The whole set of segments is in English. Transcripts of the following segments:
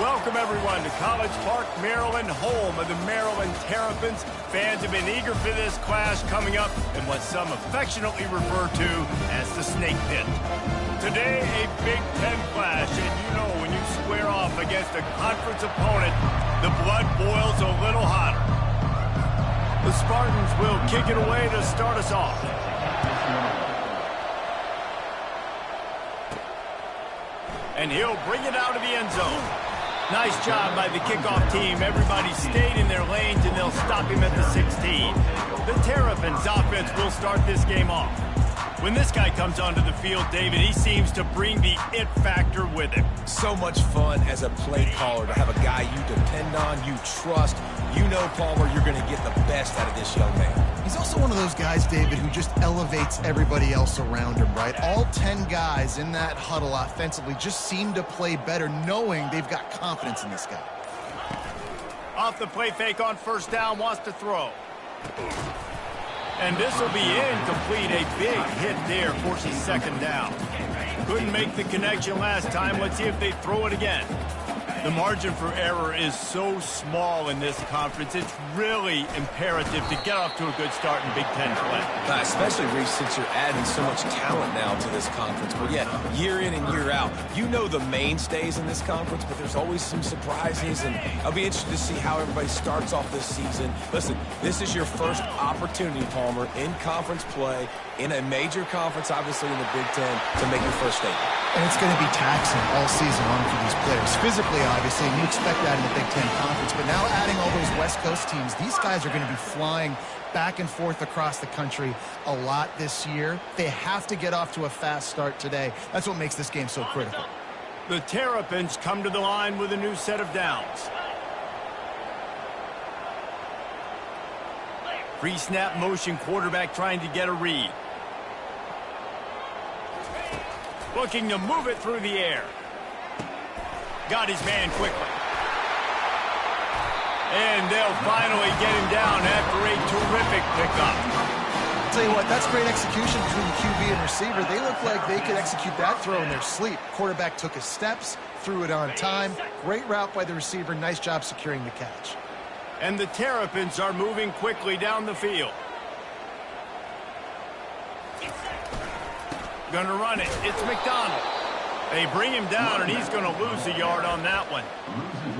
Welcome, everyone, to College Park, Maryland, home of the Maryland Terrapins. Fans have been eager for this clash coming up in what some affectionately refer to as the Snake Pit. Today, a Big Ten clash, and you know when you square off against a conference opponent, the blood boils a little hotter. The Spartans will kick it away to start us off. And he'll bring it out of the end zone. Nice job by the kickoff team. Everybody stayed in their lanes, and they'll stop him at the 16. The Terrapins offense will start this game off. When this guy comes onto the field, David, he seems to bring the it factor with him. So much fun as a play caller to have a guy you depend on, you trust. You know, Palmer, you're going to get the best out of this young man. He's also one of those guys, David, who just elevates everybody else around him, right? All 10 guys in that huddle offensively just seem to play better knowing they've got confidence in this guy. Off the play fake on first down, wants to throw. And this will be incomplete. A big hit there, forces second down. Couldn't make the connection last time. Let's see if they throw it again. The margin for error is so small in this conference. It's really imperative to get off to a good start in Big Ten play. Especially, Reese, since you're adding so much talent now to this conference. But yeah, year in and year out, you know the mainstays in this conference, but there's always some surprises, and I'll be interested to see how everybody starts off this season. Listen, this is your first opportunity, Palmer, in conference play, in a major conference, obviously in the Big Ten, to make your first statement. And it's going to be taxing all season long for these players. Physically, obviously, and you expect that in the Big Ten Conference. But now adding all those West Coast teams, these guys are going to be flying back and forth across the country a lot this year. They have to get off to a fast start today. That's what makes this game so critical. The Terrapins come to the line with a new set of downs. Pre-snap motion, quarterback trying to get a read. Looking to move it through the air. Got his man quickly. And they'll finally get him down after a terrific pickup. I'll tell you what, that's great execution between the QB and receiver. They look like they could execute that throw in their sleep. Quarterback took his steps, threw it on time. Great route by the receiver. Nice job securing the catch. And the Terrapins are moving quickly down the field. Going to run it. It's McDonald. They bring him down, and he's going to lose a yard on that one.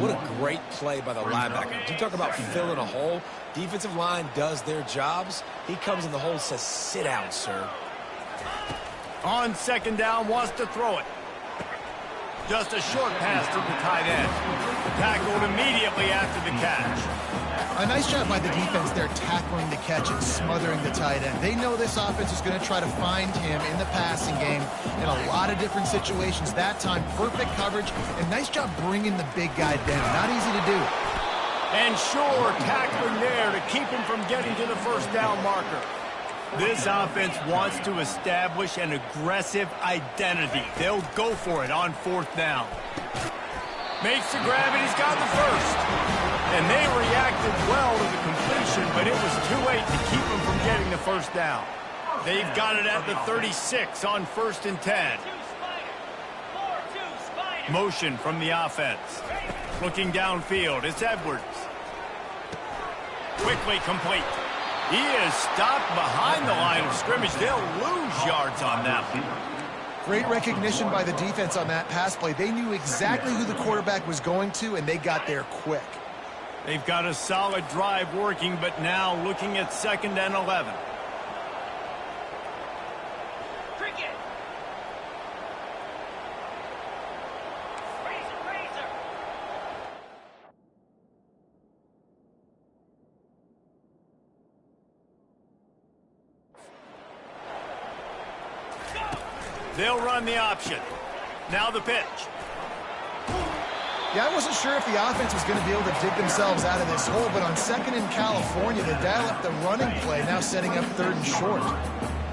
What a great play by the linebacker. You talk about filling a hole. Defensive line does their jobs. He comes in the hole and says, sit down, sir. On second down, wants to throw it. Just a short pass to the tight end. Tackled immediately after the catch. A nice job by the defense there, tackling the catch and smothering the tight end. They know this offense is going to try to find him in the passing game in a lot of different situations. That time, perfect coverage, and nice job bringing the big guy down. Not easy to do. And sure, tackling there to keep him from getting to the first down marker. This offense wants to establish an aggressive identity. They'll go for it on fourth down. Makes the grab, and he's got the first. And they reacted well to the completion, but it was too late to keep them from getting the first down. They've got it at the 36 on 1st and 10. Motion from the offense. Looking downfield, it's Edwards. Quickly complete. He is stopped behind the line of scrimmage. They'll lose yards on that one. Great recognition by the defense on that pass play. They knew exactly who the quarterback was going to, and they got there quick. They've got a solid drive working, but now looking at 2nd and 11. They'll run the option. Now the pitch. Yeah, I wasn't sure if the offense was going to be able to dig themselves out of this hole, but on 2nd in California, they dial up the running play, now setting up 3rd and short.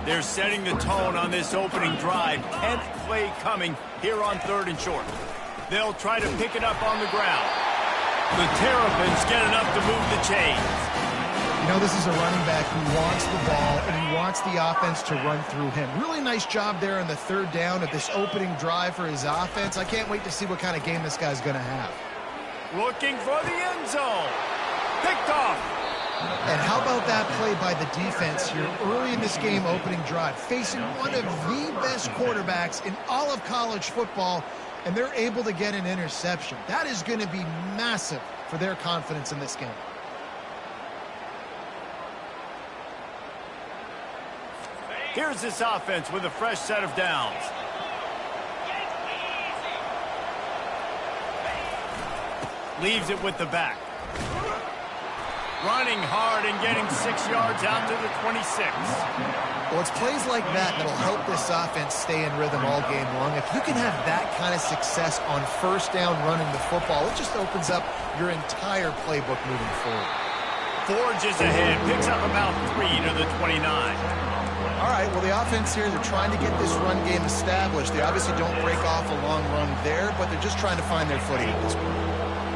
They're setting the tone on this opening drive. 10th play coming here on 3rd and short. They'll try to pick it up on the ground. The Terrapins get enough to move the chains. You know, this is a running back who wants the ball, and he wants the offense to run through him. Really nice job there on the 3rd down of this opening drive for his offense. I can't wait to see what kind of game this guy's going to have. Looking for the end zone. Picked off. And how about that play by the defense here early in this game opening drive, facing one of the best quarterbacks in all of college football, and they're able to get an interception. That is going to be massive for their confidence in this game. Here's this offense with a fresh set of downs. Leaves it with the back. Running hard and getting 6 yards out to the 26. Well, it's plays like that that'll help this offense stay in rhythm all game long. If you can have that kind of success on first down running the football, it just opens up your entire playbook moving forward. Forges ahead, picks up about 3 to the 29. All right, well, the offense here, they're trying to get this run game established. They obviously don't break off a long run there, but they're just trying to find their footing at this point.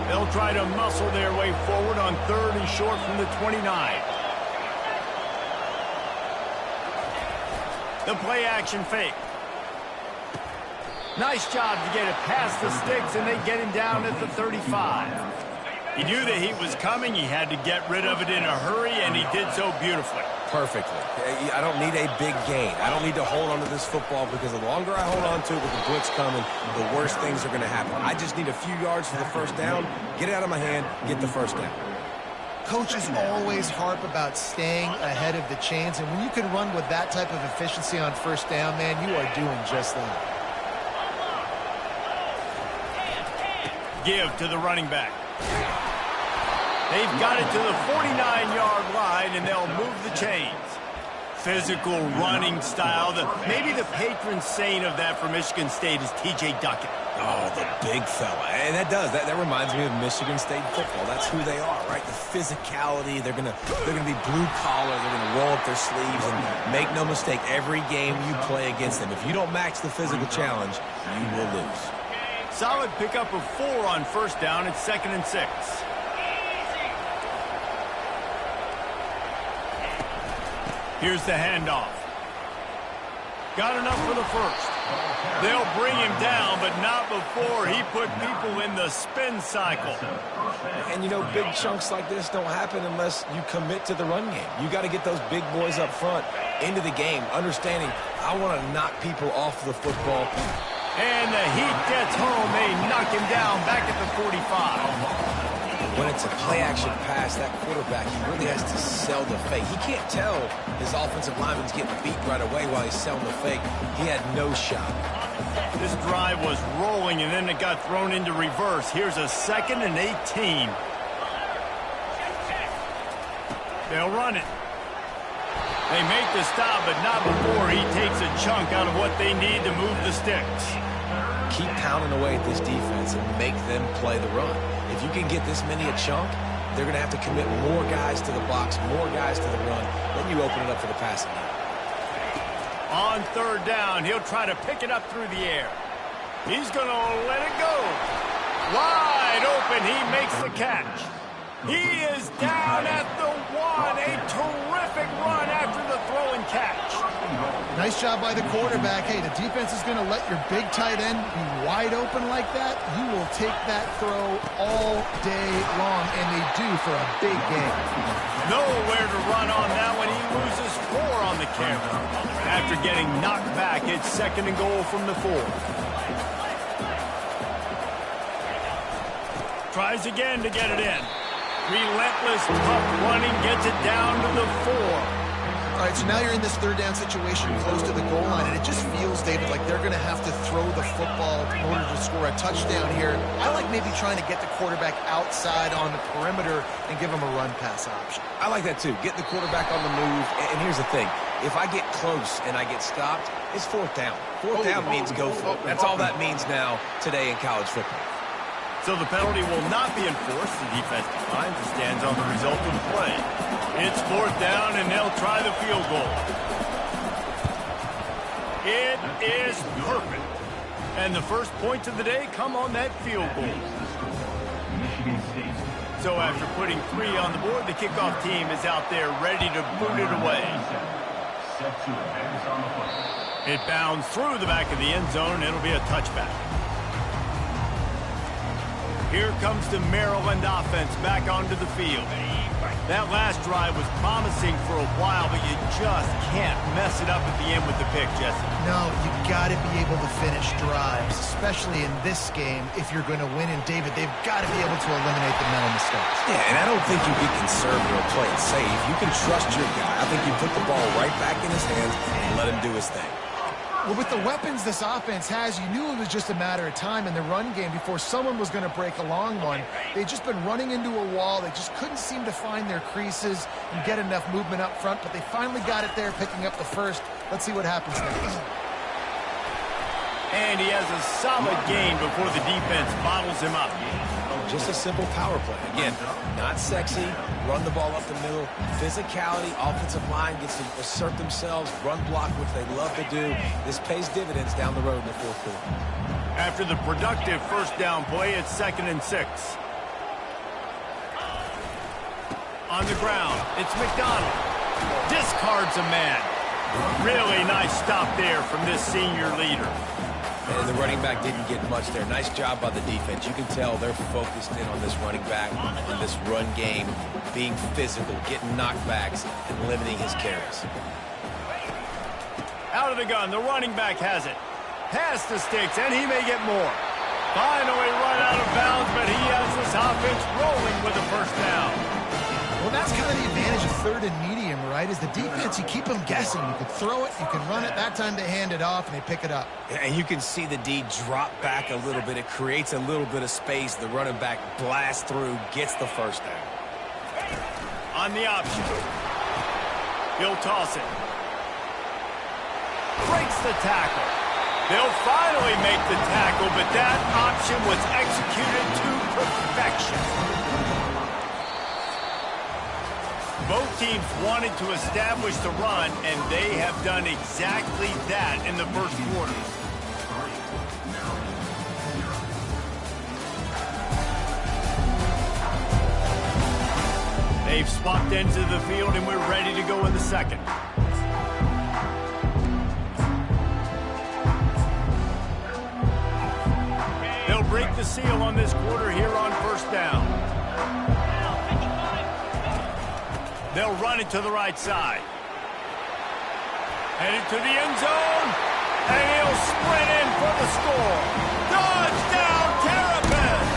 They'll try to muscle their way forward on 3rd and short from the 29. The play action fake. Nice job to get it past the sticks, and they get him down at the 35. He knew the heat was coming. He had to get rid of it in a hurry, and he did so beautifully. Perfectly. I don't need a big gain. I don't need to hold on to this football because the longer I hold on to it with the blitz coming, the worse things are going to happen. I just need a few yards for the first down, get it out of my hand, get the first down. Coaches always harp about staying ahead of the chains, and when you can run with that type of efficiency on first down, man, you are doing just that. Give to the running back. They've got it to the 49-yard line, and they'll move the chains. Physical running style. Maybe the patron saint of that for Michigan State is T.J. Duckett. Oh, the big fella. And that reminds me of Michigan State football. That's who they are, right? The physicality. They're gonna be blue collar. They're gonna roll up their sleeves, and make no mistake, every game you play against them, if you don't match the physical challenge, you will lose. Solid pickup of 4 on first down. It's 2nd and 6. Here's the handoff. Got enough for the first. They'll bring him down, but not before he put people in the spin cycle. And, you know, big chunks like this don't happen unless you commit to the run game. You got to get those big boys up front into the game, understanding I want to knock people off the football. And the heat gets home. They knock him down back at the 45. When it's a play-action pass, that quarterback, he really has to sell the fake. He can't tell his offensive lineman's getting beat right away while he's selling the fake. He had no shot. This drive was rolling, and then it got thrown into reverse. Here's a 2nd and 18. They'll run it. They make the stop, but not before he takes a chunk out of what they need to move the sticks. Keep pounding away at this defense and make them play the run. If you can get this many a chunk, they're going to have to commit more guys to the box, more guys to the run. Then you open it up for the passing game. On 3rd down, he'll try to pick it up through the air. He's going to let it go. Wide open, he makes the catch. He is down at the 1. A terrific run after the throw and catch. Nice job by the quarterback. Hey, the defense is going to let your big tight end be wide open like that. You will take that throw all day long, and they do for a big game. Nowhere to run on that one. He loses 4 on the carry. After getting knocked back, it's 2nd and goal from the 4. Tries again to get it in. Relentless, tough running, gets it down to the 4. All right, so now you're in this 3rd down situation close to the goal line, and it just feels, David, like they're going to have to throw the football in order to score a touchdown here. I like maybe trying to get the quarterback outside on the perimeter and give him a run-pass option. I like that, too. Get the quarterback on the move. And here's the thing. If I get close and I get stopped, it's 4th down. 4th down means go for it. That's all that means now today in college football. So the penalty will not be enforced. The defense declines and stands on the result of the play. It's 4th down, and they'll try the field goal. It is perfect. And the first points of the day come on that field goal. So after putting 3 on the board, the kickoff team is out there ready to boot it away. It bounds through the back of the end zone, and it'll be a touchback. Here comes the Maryland offense back onto the field. That last drive was promising for a while, but you just can't mess it up at the end with the pick, Jesse. No, you got to be able to finish drives, especially in this game. If you're going to win, and David, they've got to be able to eliminate the mental mistakes. Yeah, and I don't think you get conservative or play it safe. You can trust your guy. I think you put the ball right back in his hands and let him do his thing. Well, with the weapons this offense has, you knew it was just a matter of time in the run game before someone was going to break a long one. They'd just been running into a wall. They just couldn't seem to find their creases and get enough movement up front, but they finally got it there, picking up the first. Let's see what happens next. And he has a solid gain before the defense bottles him up. Just a simple power play. Again, not sexy, run the ball up the middle, physicality, offensive line gets to assert themselves, run block, which they love to do. This pays dividends down the road in the fourth quarter. After the productive first down play, it's 2nd and 6. On the ground, it's McDonald. Discards a man. Really nice stop there from this senior leader. And the running back didn't get much there. Nice job by the defense. You can tell they're focused in on this running back, on this run game, being physical, getting knockbacks, and limiting his carries. Out of the gun, the running back has it. Past the sticks, and he may get more. Finally run out of bounds, but he has this offense rolling with a first down. Well, that's kind of the advantage of 3rd and medium, right? Is the defense, you keep them guessing. You can throw it, you can run it. That time they hand it off, and they pick it up. And you can see the D drop back a little bit. It creates a little bit of space. The running back blasts through, gets the first down. On the option. He'll toss it. Breaks the tackle. They'll finally make the tackle, but that option was executed to perfection. Both teams wanted to establish the run, and they have done exactly that in the first quarter. They've swapped ends of the field, and we're ready to go in the second. They'll break the seal on this quarter here on first down. They'll run it to the right side. Headed to the end zone. And he'll sprint in for the score. Touchdown, Terrapins!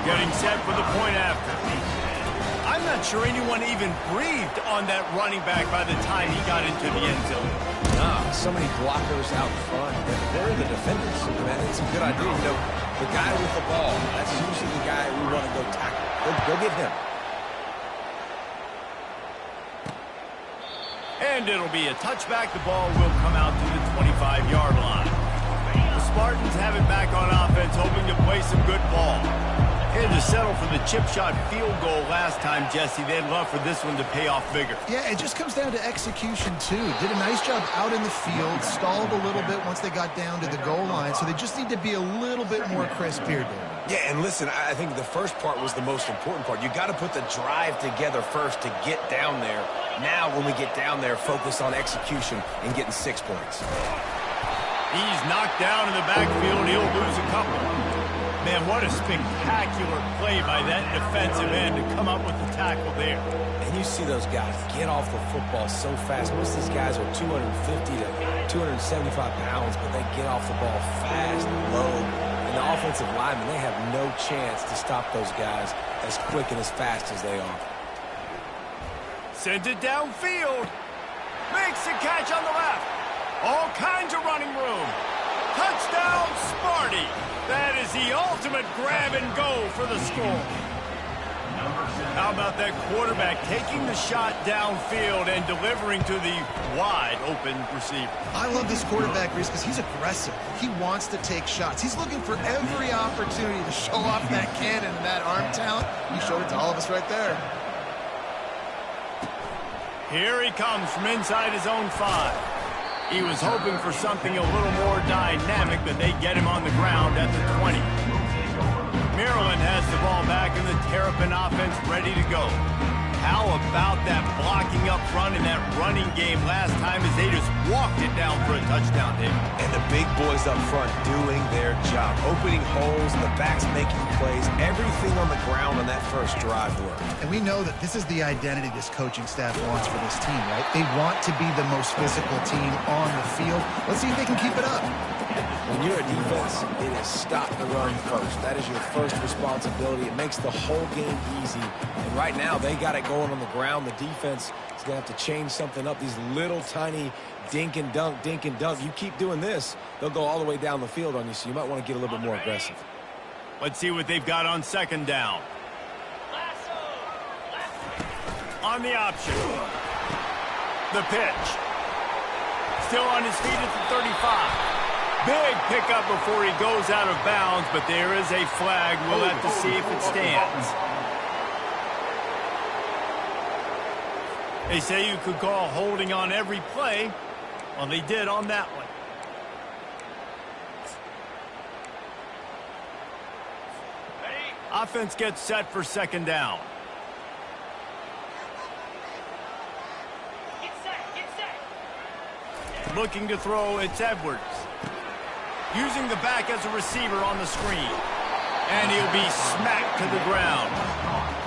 Getting set for the point after. I'm not sure anyone even breathed on that running back by the time he got into the end zone. So many blockers out front. They're the defenders. Man, it's a good idea. You know, the guy with the ball, that's usually the guy we want to go tackle. Go get him. And it'll be a touchback. The ball will come out to the 25-yard line. The Spartans have it back on offense, hoping to play some good ball. Had to settle for the chip shot field goal last time, Jesse. They'd love for this one to pay off bigger. Yeah, it just comes down to execution, too. Did a nice job out in the field, stalled a little bit once they got down to the goal line, so they just need to be a little bit more crisp here, David. Yeah, and listen, I think the first part was the most important part. You got to put the drive together first to get down there. Now, when we get down there, focus on execution and getting 6 points. He's knocked down in the backfield. He'll lose a couple. Man, what a spectacular play by that defensive end to come up with the tackle there. And you see those guys get off the football so fast. Most of these guys are 250 to 275 pounds, but they get off the ball fast and low. And the offensive linemen, they have no chance to stop those guys as quick and as fast as they are. Sends it downfield. Makes the catch on the left. All kinds of running room. Touchdown, Sparty. That is the ultimate grab and go for the score. How about that quarterback taking the shot downfield and delivering to the wide open receiver? I love this quarterback, Reese, because he's aggressive. He wants to take shots. He's looking for every opportunity to show off that cannon and that arm talent. He showed it to all of us right there. Here he comes from inside his own 5. He was hoping for something a little more dynamic, but they get him on the ground at the 20. Maryland has the ball back and the Terrapin offense ready to go. How about that blocking up front in that running game last time as they just walked it down for a touchdown, David? And the big boys up front doing their job, opening holes, and the backs making plays. Everything on the ground on that first drive worked. And we know that this is the identity this coaching staff wants for this team, right? They want to be the most physical team on the field. Let's see if they can keep it up. When you're a defense, it is stop the run first. That is your first responsibility. It makes the whole game easy. And right now, they got it going on the ground. The defense is going to have to change something up. These little tiny dink and dunk, dink and dunk. You keep doing this, they'll go all the way down the field on you, so you might want to get a little bit more aggressive. Let's see what they've got on second down. On the option. The pitch. Still on his feet at the 35. Big pickup before he goes out of bounds, but there is a flag. We'll have to see if it stands. They say you could call holding on every play. Well, they did on that one. Offense gets set for second down. Looking to throw, it's Edwards. Using the back as a receiver on the screen. And he'll be smacked to the ground.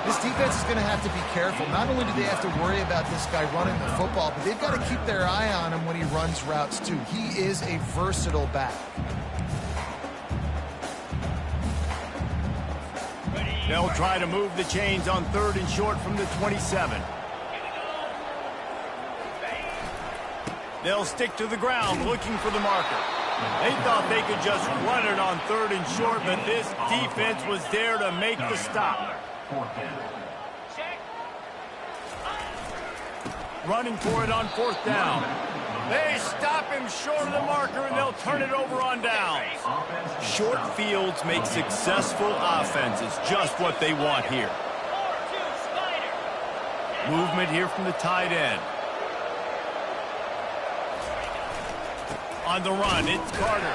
This defense is going to have to be careful. Not only do they have to worry about this guy running the football, but they've got to keep their eye on him when he runs routes too. He is a versatile back. They'll try to move the chains on third and short from the 27. They'll stick to the ground looking for the marker. They thought they could just run it on third and short, but this defense was there to make the stop. Running for it on fourth down. They stop him short of the marker, and they'll turn it over on downs. Short fields make successful offenses, just what they want here. Movement here from the tight end. On the run, it's Carter.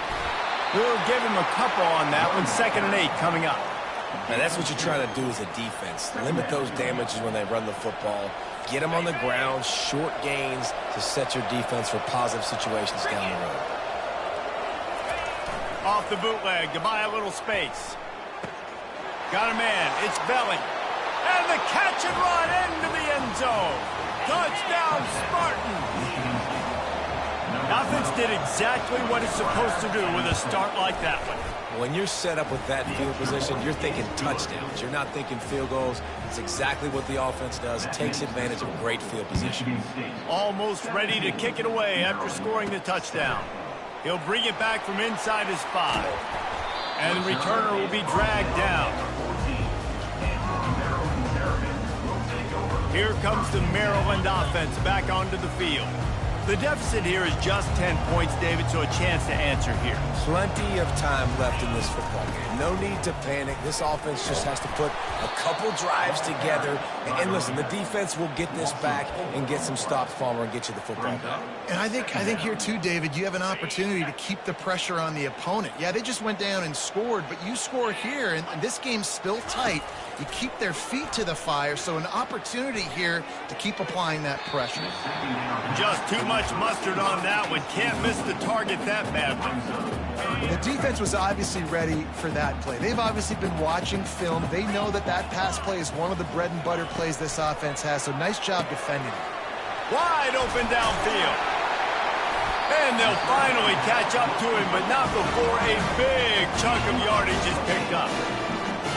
We'll give him a couple on that one. 2nd and 8 coming up. Now, that's what you're trying to do as a defense. Limit those damages when they run the football. Get them on the ground, short gains to set your defense for positive situations down the road. Off the bootleg to buy a little space. Got a man. It's Belling. And the catch and run into the end zone. Touchdown, Spartan. Offense did exactly what it's supposed to do with a start like that one. When you're set up with that field position, you're thinking touchdowns. You're not thinking field goals. It's exactly what the offense does. It takes advantage of a great field position. Almost ready to kick it away after scoring the touchdown. He'll bring it back from inside his 5. And the returner will be dragged down. Here comes the Maryland offense back onto the field. The deficit here is just 10 points, David, so a chance to answer here. Plenty of time left in this football game. No need to panic. This offense just has to put a couple drives together. And listen, the defense will get this back and get some stops, Palmer, and get you the football back. And I think here too, David, you have an opportunity to keep the pressure on the opponent. Yeah, they just went down and scored, but you score here, and this game's still tight. You keep their feet to the fire, so an opportunity here to keep applying that pressure. Just too much mustard on that one. Can't miss the target that badly. The defense was obviously ready for that play. They've obviously been watching film. They know that that pass play is one of the bread and butter plays this offense has, so nice job defending it. Wide open downfield. And they'll finally catch up to him, but not before a big chunk of yardage is picked up.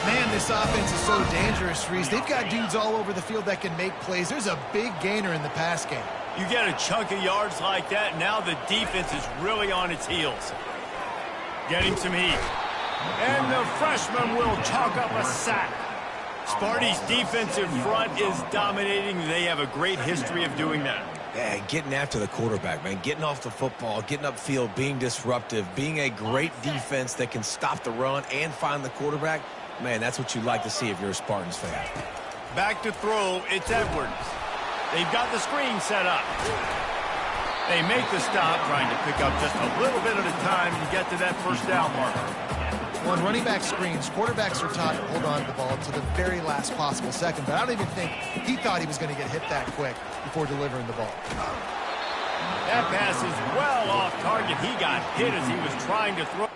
Man, this offense is so dangerous, Reese. They've got dudes all over the field that can make plays. There's a big gainer in the pass game. You get a chunk of yards like that, now the defense is really on its heels. Getting some heat. And the freshman will chalk up a sack. Sparty's defensive front is dominating. They have a great history of doing that. Yeah, getting after the quarterback, man. Getting off the football, getting upfield, being disruptive, being a great defense that can stop the run and find the quarterback. Man, that's what you like to see if you're a Spartans fan. Back to throw, it's Edwards. They've got the screen set up. They make the stop, trying to pick up just a little bit at a time and get to that first down marker. Well, on running back screens, quarterbacks are taught to hold on to the ball to the very last possible second, but I don't even think he thought he was going to get hit that quick before delivering the ball. That pass is well off target. He got hit as he was trying to throw.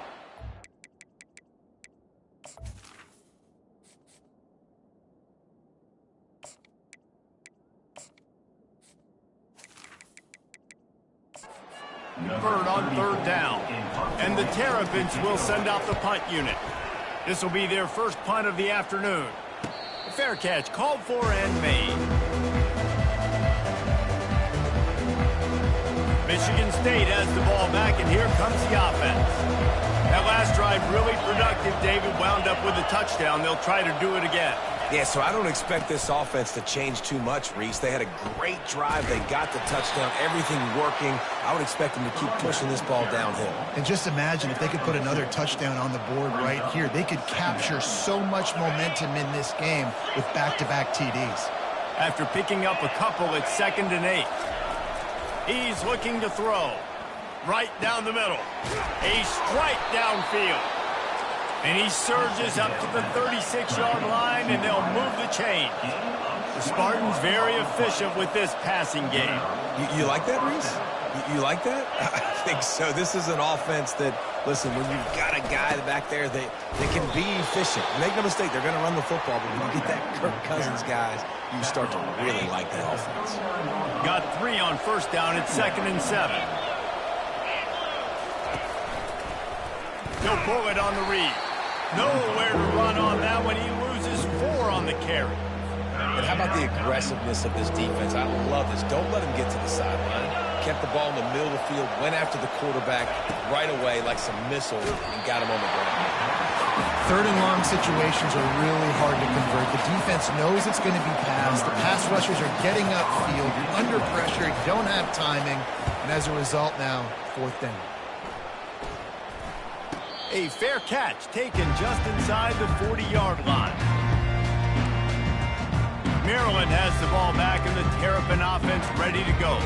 On third down, and the Terrapins will send out the punt unit. This will be their first punt of the afternoon. A fair catch called for and made. Michigan State has the ball back, and here comes the offense. That last drive really productive. David wound up with a touchdown. They'll try to do it again. Yeah, so I don't expect this offense to change too much, Reese. They had a great drive. They got the touchdown, everything working. I would expect them to keep pushing this ball downhill. And just imagine if they could put another touchdown on the board right here. They could capture so much momentum in this game with back-to-back TDs. After picking up a couple at 2nd and 8. He's looking to throw. Right down the middle. A strike downfield. And he surges up to the 36-yard line, and they'll move the chain. The Spartans very efficient with this passing game. You like that, Reese? You like that? I think so. This is an offense that, listen, when you've got a guy back there that can be efficient. Make no mistake, they're going to run the football, but when you get that Kirk Cousins guys, you start to really like that offense. Got 3 on first down at 2nd and 7. He'll pull it on the read. Nowhere to run on that one. He loses 4 on the carry. And how about the aggressiveness of this defense? I love this. Don't let him get to the sideline. Kept the ball in the middle of the field, went after the quarterback right away like some missile, and got him on the ground. 3rd and long situations are really hard to convert. The defense knows it's going to be passed. The pass rushers are getting upfield. You're under pressure. You don't have timing. And as a result now, 4th down. A fair catch taken just inside the 40-yard line. Maryland has the ball back, and the Terrapin offense ready to go.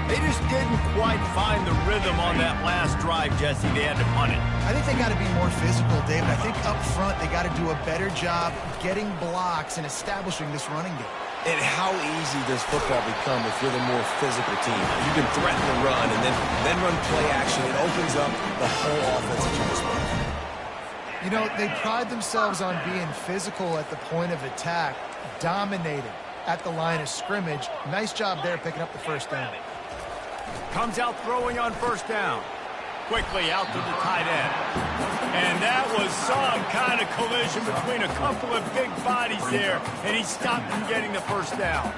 They just didn't quite find the rhythm on that last drive, Jesse. They had to punt it. I think they got to be more physical, David. I think up front they got to do a better job getting blocks and establishing this running game. And how easy does football become if you're the more physical team? You can threaten the run and then run play action. It opens up the whole offense that you just won. You know, they pride themselves on being physical at the point of attack, dominated at the line of scrimmage. Nice job there picking up the first down. Comes out throwing on first down. Quickly out to the tight end. And that was some kind of collision between a couple of big bodies there, and he stopped from getting the first down.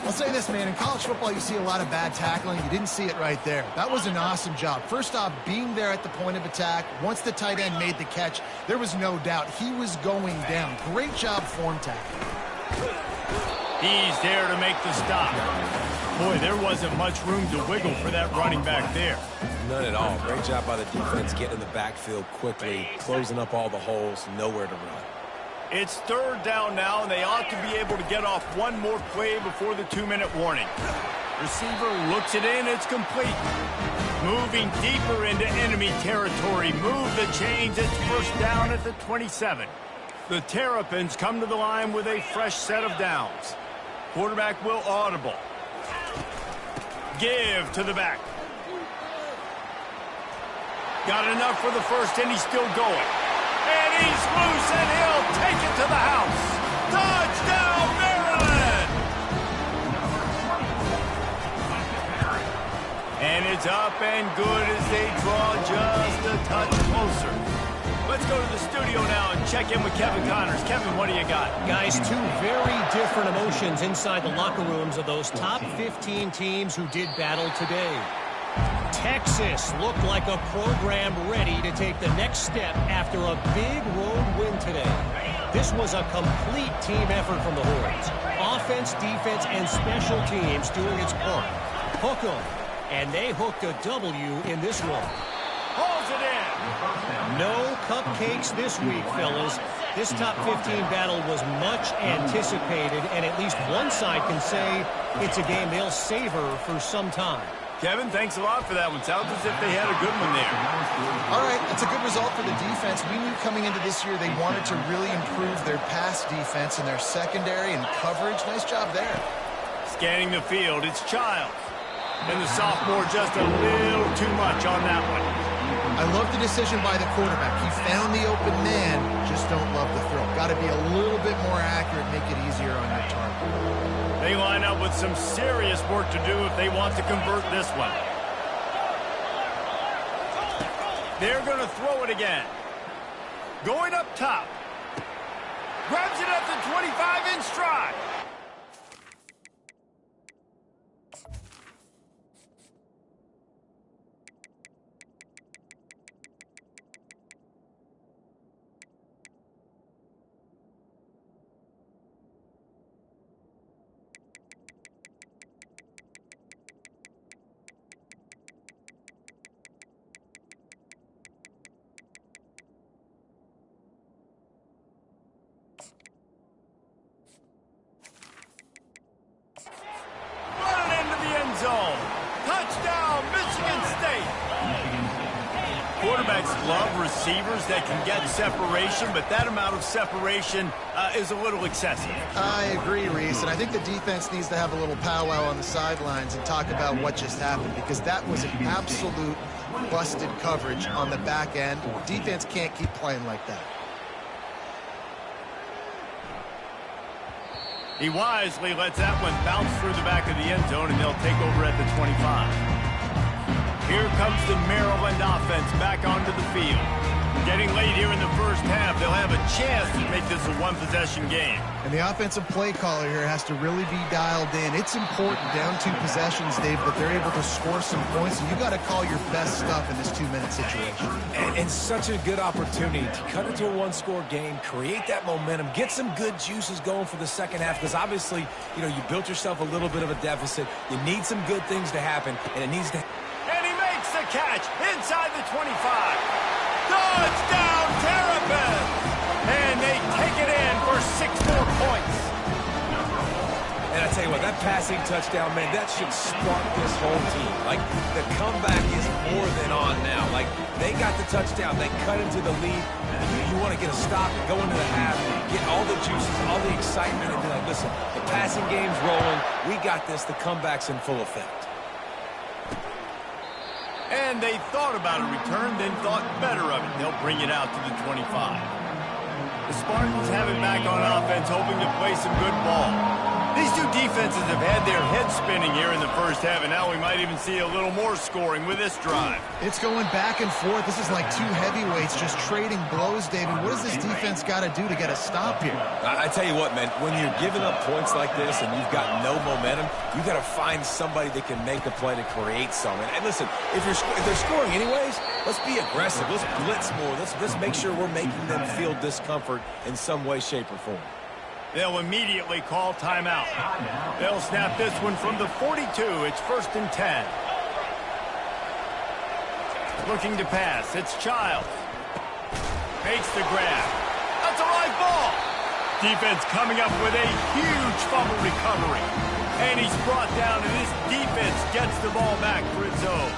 I'll say this, man. In college football, you see a lot of bad tackling. You didn't see it right there. That was an awesome job. First off, being there at the point of attack. Once the tight end made the catch, there was no doubt he was going down. Great job form tackling. He's there to make the stop. Boy, there wasn't much room to wiggle for that running back there. None at all. Great job by the defense getting in the backfield quickly, closing up all the holes, nowhere to run. It's 3rd down now, and they ought to be able to get off one more play before the 2-minute warning. Receiver looks it in. It's complete. Moving deeper into enemy territory. Move the chains. It's first down at the 27. The Terrapins come to the line with a fresh set of downs. Quarterback will audible. Give to the back. Got enough for the first, and he's still going. And he's loose, and he'll take it to the house. Touchdown, Maryland! And it's up and good as they draw just a touch closer. Let's go to the studio now and check in with Kevin Connors. Kevin, what do you got? Guys, 2 very different emotions inside the locker rooms of those top 15 teams who did battle today. Texas looked like a program ready to take the next step after a big road win today. This was a complete team effort from the Horns. Offense, defense, and special teams doing its part. Hook 'em. And they hooked a W in this one. Holds it in. No cupcakes this week, fellas. This top 15 battle was much anticipated, and at least one side can say it's a game they'll savor for some time. Kevin, thanks a lot for that one. Sounds as if they had a good one there. All right, it's a good result for the defense. We knew coming into this year they wanted to really improve their pass defense and their secondary and coverage. Nice job there. Scanning the field, it's Childs. And the sophomore just a little too much on that one. I love the decision by the quarterback. He found the open man, just don't love the throw. Got to be a little bit more accurate, make it easier on your target. They line up with some serious work to do if they want to convert this one. They're going to throw it again. Going up top. Grabs it at the 25 in stride. Zone. Touchdown, Michigan State. Quarterbacks love receivers that can get separation, but that amount of separation is a little excessive. I agree, Reese, and I think the defense needs to have a little powwow on the sidelines and talk about what just happened, because that was an absolute busted coverage on the back end. Defense can't keep playing like that. He wisely lets that one bounce through the back of the end zone, and they'll take over at the 25. Here comes the Maryland offense back onto the field. Getting late here in the first half, they'll have a chance to make this a one-possession game. And the offensive play caller here has to really be dialed in. It's important down 2 possessions, Dave, that they're able to score some points, and you got to call your best stuff in this 2-minute situation. And such a good opportunity to cut into a one-score game, create that momentum, get some good juices going for the second half, because obviously, you know, you built yourself a little bit of a deficit. You need some good things to happen, and it needs to... And he makes the catch inside the 25. Touchdown, Terrapin! And they take it in for 6 more points. And I tell you what, that passing touchdown, man, that should spark this whole team. Like, the comeback is more than on now. Like, they got the touchdown. They cut into the lead. You want to get a stop and go into the half, get all the juices, all the excitement, and be like, listen, the passing game's rolling. We got this. The comeback's in full effect. And they thought about a return, then thought better of it. They'll bring it out to the 25. The Spartans have it back on offense, hoping to play some good ball. These two defenses have had their heads spinning here in the first half, and now we might even see a little more scoring with this drive. It's going back and forth. This is like 2 heavyweights just trading blows, David. What does this defense got to do to get a stop here? I tell you what, man, when you're giving up points like this and you've got no momentum, you got to find somebody that can make a play to create something. And listen, if they're scoring anyways, let's be aggressive. Let's blitz more. Let's make sure we're making them feel discomfort in some way, shape, or form. They'll immediately call timeout. They'll snap this one from the 42. It's 1st and 10. Looking to pass. It's Childs. Makes the grab. That's a live ball. Defense coming up with a huge fumble recovery. And he's brought down, and this defense gets the ball back for its own.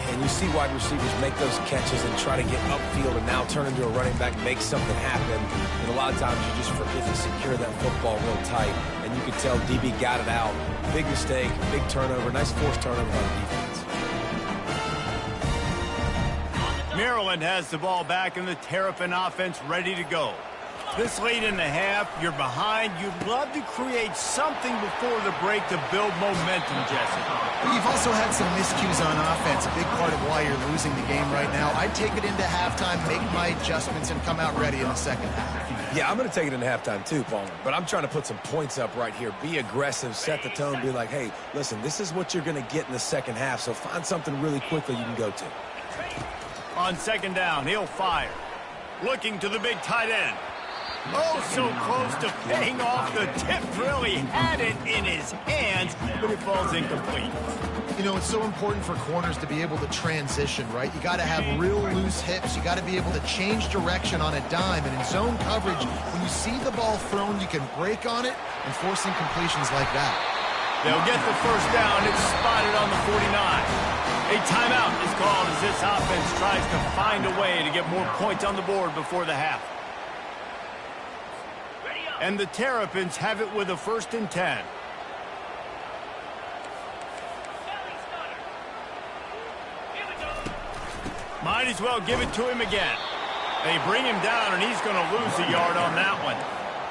And you see wide receivers make those catches and try to get upfield and now turn into a running back, make something happen. And a lot of times you just forget to secure that football real tight. And you can tell DB got it out. Big mistake, big turnover, nice forced turnover on defense. Maryland has the ball back and the Terrapin offense ready to go. This late in the half, you're behind. You'd love to create something before the break to build momentum, Jesse. But you've also had some miscues on offense, a big part of why you're losing the game right now. I'd take it into halftime, make my adjustments, and come out ready in the second half. Yeah, I'm going to take it into halftime too, Palmer. But I'm trying to put some points up right here. Be aggressive, set the tone, be like, hey, listen, this is what you're going to get in the second half, so find something really quickly you can go to. On 2nd down, he'll fire. Looking to the big tight end. Oh, so close to paying off. The tip really had it in his hands, but it falls incomplete. You know, it's so important for corners to be able to transition, right? You got to have real loose hips. You got to be able to change direction on a dime. And in zone coverage, when you see the ball thrown, you can break on it and force incompletions like that. They'll get the 1st down. It's spotted on the 49. A timeout is called as this offense tries to find a way to get more points on the board before the half. And the Terrapins have it with a 1st and 10. Might as well give it to him again. They bring him down, and he's going to lose a yard on that one.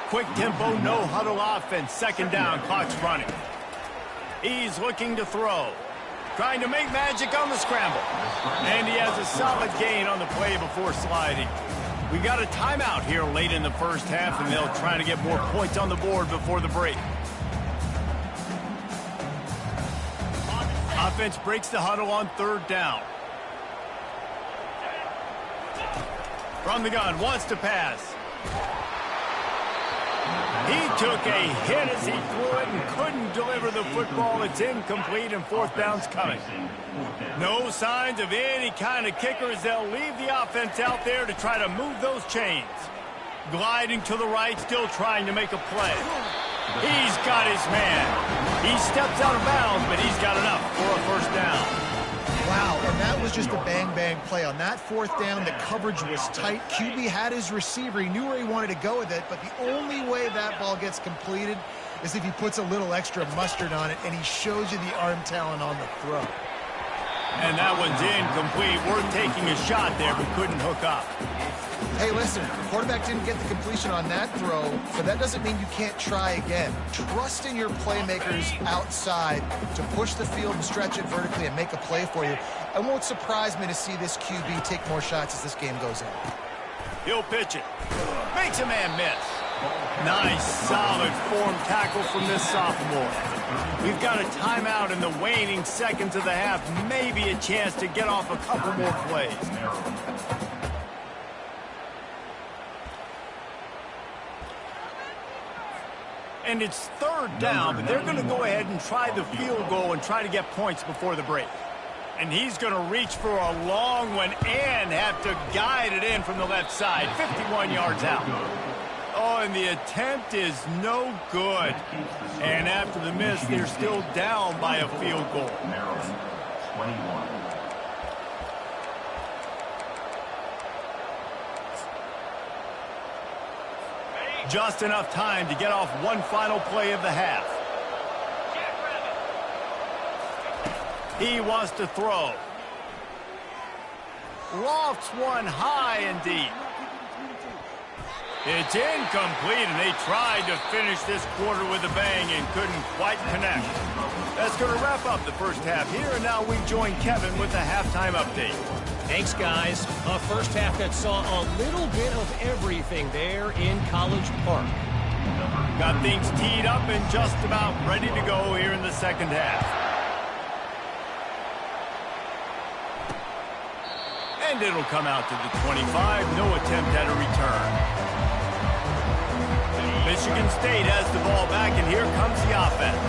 Quick tempo, no huddle offense. 2nd down, clock's running. He's looking to throw. Trying to make magic on the scramble. And he has a solid gain on the play before sliding. We got a timeout here late in the 1st half, and they'll try to get more points on the board before the break. Offense breaks the huddle on 3rd down. From the gun, wants to pass. He took a hit as he threw it and couldn't deliver the football. It's incomplete, and 4th down's coming. No signs of any kind of kicker as they'll leave the offense out there to try to move those chains. Gliding to the right, still trying to make a play. He's got his man. He steps out of bounds, but he's got enough for a 1st down. Wow, and that was just a bang-bang play. On that 4th down, the coverage was tight. QB had his receiver. He knew where he wanted to go with it, but the only way that ball gets completed is if he puts a little extra mustard on it, and he shows you the arm talent on the throw. And that one's incomplete. Worth taking a shot there, but couldn't hook up. Hey, listen, the quarterback didn't get the completion on that throw, but that doesn't mean you can't try again. Trust in your playmakers outside to push the field and stretch it vertically and make a play for you. It won't surprise me to see this QB take more shots as this game goes on. He'll pitch it. Makes a man miss. Nice, solid form tackle from this sophomore. We've got a timeout in the waning seconds of the half. Maybe a chance to get off a couple more plays. And it's 3rd down, but they're going to go ahead and try the field goal and try to get points before the break. And he's going to reach for a long one and have to guide it in from the left side. 51 yards out. Oh, and the attempt is no good. And after the miss, they're still down by a field goal. Just enough time to get off one final play of the half. He wants to throw. Lofts one high and deep. It's incomplete, and they tried to finish this quarter with a bang and couldn't quite connect. That's going to wrap up the 1st half here, and now we join Kevin with a halftime update. Thanks, guys. A 1st half that saw a little bit of everything there in College Park. Got things teed up and just about ready to go here in the 2nd half. And it'll come out to the 25. No attempt at a return. Michigan State has the ball back, and here comes the offense.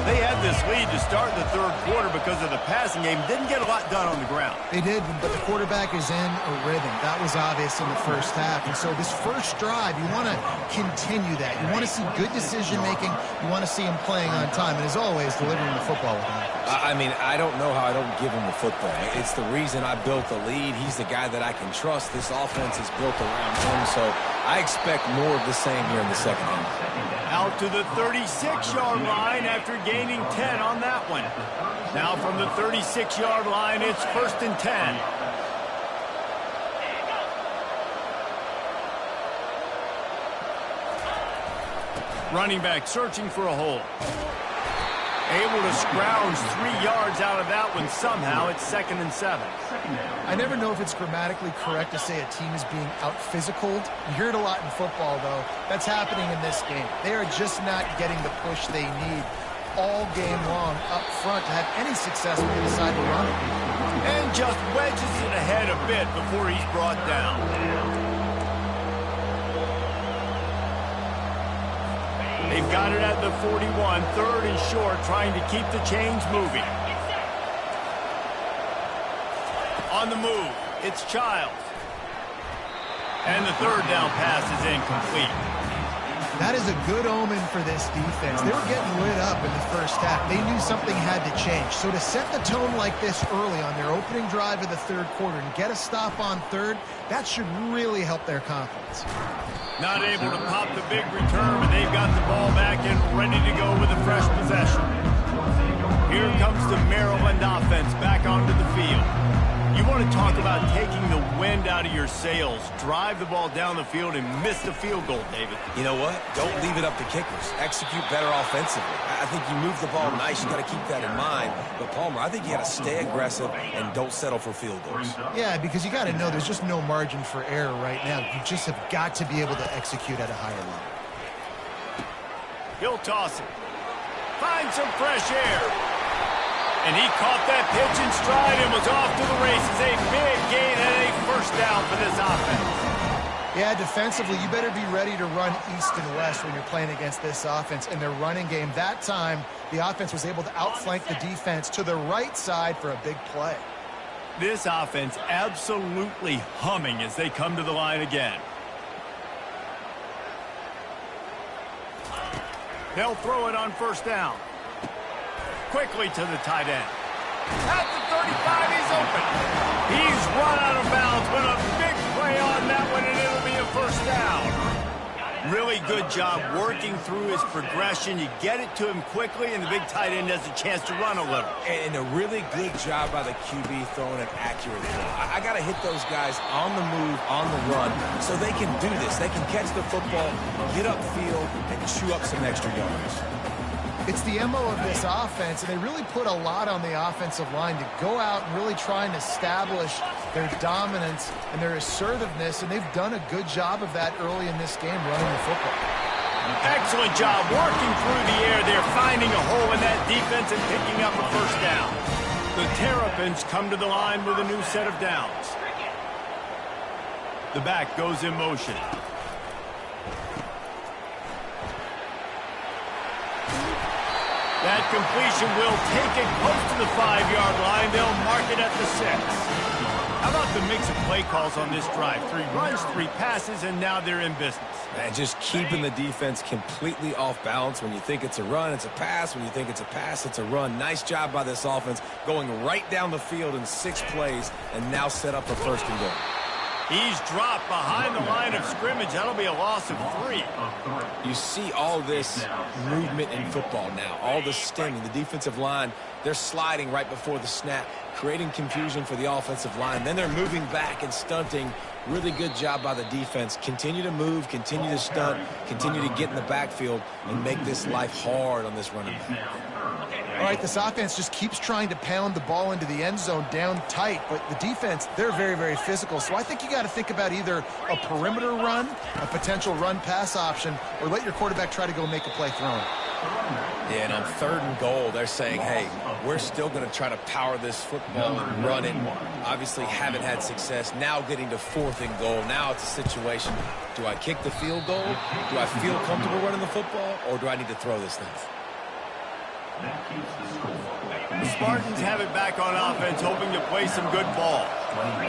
They had this lead to start the 3rd quarter because of the passing game. Didn't get a lot done on the ground. They did, but the quarterback is in a rhythm. That was obvious in the 1st half. And so this 1st drive, you want to continue that. You want to see good decision-making. You want to see him playing on time. And as always, delivering the football with him. I mean, I don't know how I don't give him the football. It's the reason I built the lead. He's the guy that I can trust. This offense is built around him, so I expect more of the same here in the 2nd half. Out to the 36-yard line after gaining 10 on that one. Now from the 36-yard line, it's 1st and 10. Running back searching for a hole. Able to scrounge 3 yards out of that one somehow. It's 2nd and 7. I never know if it's grammatically correct to say a team is being out-physicaled. You hear it a lot in football, though. That's happening in this game. They are just not getting the push they need all game long up front to have any success when they decide to run it. And just wedges it ahead a bit before he's brought down. They've got it at the 41, 3rd and short, trying to keep the chains moving. On the move, it's Childs. And the 3rd down pass is incomplete. That is a good omen for this defense. They were getting lit up in the first half. They knew something had to change. So to set the tone like this early on their opening drive of the third quarter and get a stop on third, that should really help their confidence. Not able to pop the big return, but they've got the ball back and ready to go with a fresh possession. Here comes the Maryland offense back onto the field. You want to talk about taking the wind out of your sails. Drive the ball down the field and miss the field goal, David. You know what? Don't leave it up to kickers. Execute better offensively. I think you move the ball nice. You got to keep that in mind. But, Palmer, I think you got to stay aggressive and don't settle for field goals. Yeah, because you got to know there's just no margin for error right now. You just have got to be able to execute at a higher level. He'll toss it. Find some fresh air. And he caught that pitch in stride and was off to the races. A big gain and a first down for this offense. Yeah, defensively, you better be ready to run east and west when you're playing against this offense. In their running game, that time, the offense was able to outflank the defense to the right side for a big play. This offense absolutely humming as they come to the line again. They'll throw it on first down. Quickly to the tight end. At the 35, he's open. He's run out of bounds, but a big play on that one, and it'll be a first down. Really good job working through his progression. You get it to him quickly, and the big tight end has a chance to run a little. And a really good job by the QB throwing an accurate ball. I got to hit those guys on the move, on the run, so they can do this. They can catch the football, get upfield, and chew up some extra yards. It's the MO of this offense, and they really put a lot on the offensive line to go out and really try and establish their dominance and their assertiveness, and they've done a good job of that early in this game running the football. Excellent job working through the air. They're finding a hole in that defense and picking up a first down. The Terrapins come to the line with a new set of downs. The back goes in motion. That completion will take it close to the 5-yard line. They'll mark it at the 6. How about the mix of play calls on this drive? 3 runs, 3 passes, and now they're in business. Man, just keeping the defense completely off balance. When you think it's a run, it's a pass. When you think it's a pass, it's a run. Nice job by this offense going right down the field in 6 plays and now set up a first and goal. He's dropped behind the line of scrimmage. That'll be a loss of 3. You see all this movement in football now, all the stemming. The defensive line, they're sliding right before the snap, creating confusion for the offensive line. Then they're moving back and stunting. Really good job by the defense. Continue to move, continue to stunt, continue to get in the backfield and make this life hard on this running back. All right, this offense just keeps trying to pound the ball into the end zone down tight, but the defense, they're very, very physical. So I think you got to think about either a perimeter run, a potential run-pass option, or let your quarterback try to go make a play throwing. Yeah, and on 3rd and goal, they're saying, hey, we're still going to try to power this football and run it. Obviously haven't had success. Now getting to 4th and goal. Now it's a situation, do I kick the field goal? Do I feel comfortable running the football, or do I need to throw this thing? The Spartans have it back on offense, hoping to play some good ball.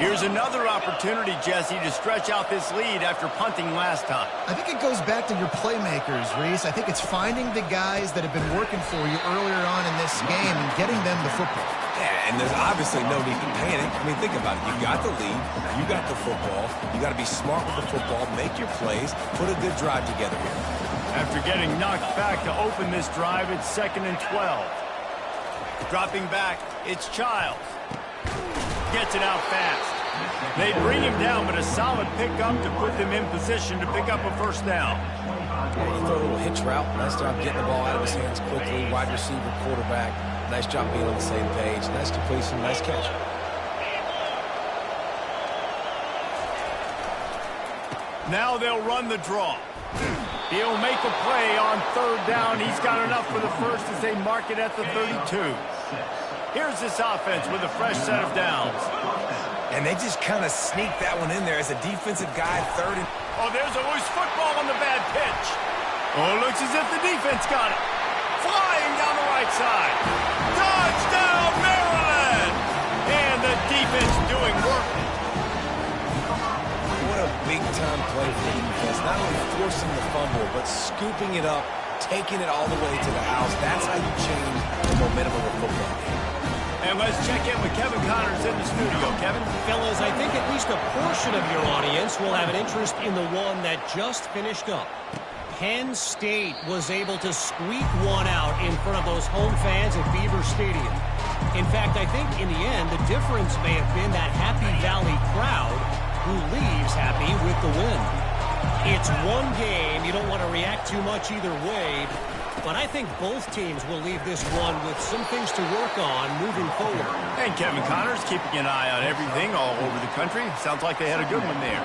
Here's another opportunity, Jesse, to stretch out this lead after punting last time. I think it goes back to your playmakers, Reese. I think it's finding the guys that have been working for you earlier on in this game and getting them the football. Yeah, and there's obviously no need to panic. I mean, think about it. You got the lead. You got the football. You got to be smart with the football, make your plays, put a good drive together here. After getting knocked back to open this drive, it's 2nd and 12. Dropping back, it's Childs. Gets it out fast. They bring him down, but a solid pickup to put them in position to pick up a first down. Yeah, you throw a little hitch route. Nice job getting the ball out of his hands quickly. Wide receiver, quarterback. Nice job being on the same page. Nice completion, nice catch. Now they'll run the draw. He'll make a play on 3rd down. He's got enough for the first as they mark it at the 32. Here's this offense with a fresh set of downs. And they just kind of sneak that one in there as a defensive guy, 3rd and... Oh, there's a loose football on the bad pitch. Oh, looks as if the defense got it. Flying down the right side. Touchdown, Maryland! And the defense doing work. What a big-time play for the defense. Not only forcing the fumble, but scooping it up, taking it all the way to the house. That's how you change the momentum of a football game. And let's check in with Kevin Connors in the studio. Kevin? Fellas, I think at least a portion of your audience will have an interest in the one that just finished up. Penn State was able to squeak one out in front of those home fans at Beaver Stadium. In fact, I think in the end, the difference may have been that Happy Valley crowd who leaves happy with the win. It's one game. You don't want to react too much either way, but I think both teams will leave this one with some things to work on moving forward. And Kevin Connors keeping an eye on everything all over the country. Sounds like they had a good one there.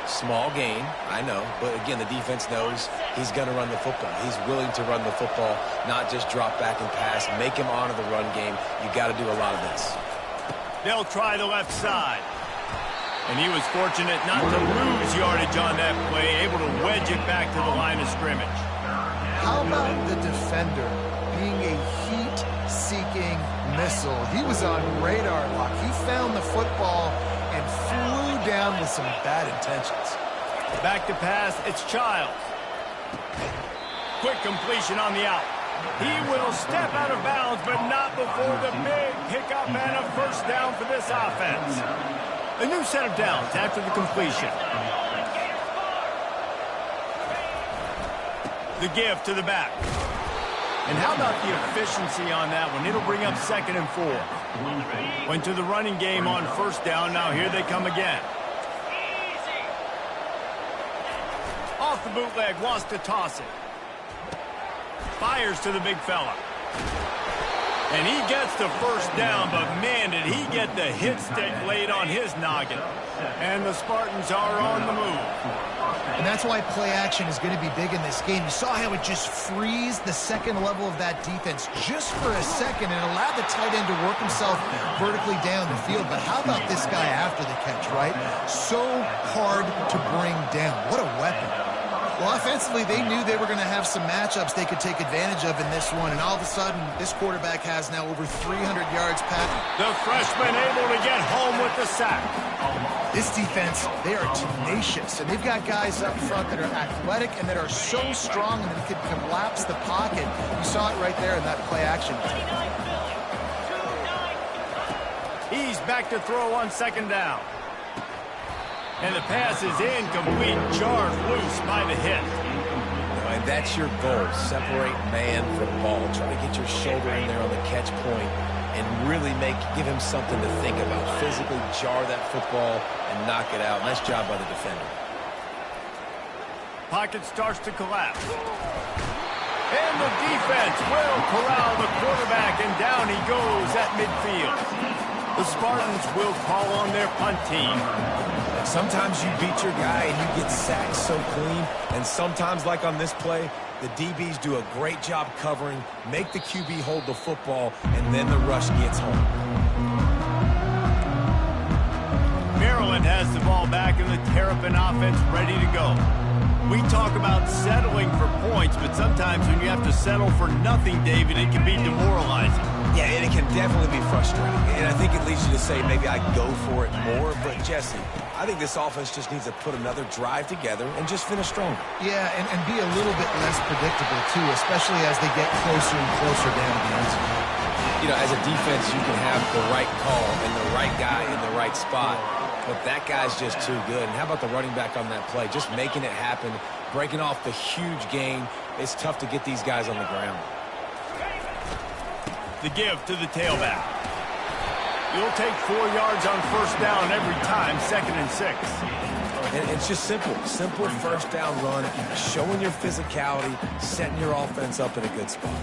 Small gain, I know, but again, the defense knows he's going to run the football. He's willing to run the football, not just drop back and pass, make him honor the run game. You got to do a lot of this. They'll try the left side. And he was fortunate not to lose yardage on that play, able to wedge it back to the line of scrimmage. How about the defender being a heat-seeking missile? He was on radar lock. He found the football and flew down with some bad intentions. Back to pass, it's Childs. Quick completion on the out. He will step out of bounds, but not before the big pickup and a first down for this offense. A new set of downs after the completion. The give to the back. And how about the efficiency on that one? It'll bring up 2nd and 4. Went to the running game on first down. Now here they come again. Off the bootleg, wants to toss it. Fires to the big fella. And he gets the first down, but man, did he get the hit stick laid on his noggin. And the Spartans are on the move. And that's why play action is going to be big in this game. You saw how it just freezed the second level of that defense just for a second and allowed the tight end to work himself vertically down the field. But how about this guy after the catch, right? So hard to bring down. What a weapon. Well, offensively, they knew they were going to have some matchups they could take advantage of in this one. And all of a sudden, this quarterback has now over 300 yards passing. The freshman able to get home with the sack. This defense, they are tenacious, and they've got guys up front that are athletic and that are so strong and that can collapse the pocket. You saw it right there in that play action. He's back to throw on 2nd down. And the pass is incomplete, jarred loose by the hit. And that's your goal, separate man from ball. Try to get your shoulder in there on the catch point and really give him something to think about. Physically jar that football and knock it out. Nice job by the defender. Pocket starts to collapse. And the defense will corral the quarterback, and down he goes at midfield. The Spartans will call on their punt team. Sometimes you beat your guy and you get sacked so clean, and sometimes, like on this play, the DBs do a great job covering, make the QB hold the football, and then the rush gets home. Maryland has the ball back and the Terrapin offense ready to go. We talk about settling for points, but sometimes when you have to settle for nothing, David, it can be demoralizing. Yeah, and it can definitely be frustrating. And I think it leads you to say maybe I go for it more. But, Jesse, I think this offense just needs to put another drive together and just finish stronger. Yeah, and be a little bit less predictable, too, especially as they get closer and closer down the end zone. You know, as a defense, you can have the right call and the right guy in the right spot. But that guy's just too good. And how about the running back on that play? Just making it happen, breaking off the huge gain. It's tough to get these guys on the ground. The give to the tailback. You'll take 4 yards on first down every time, 2nd and 6. And it's just simple. Simple first down run, showing your physicality, setting your offense up in a good spot.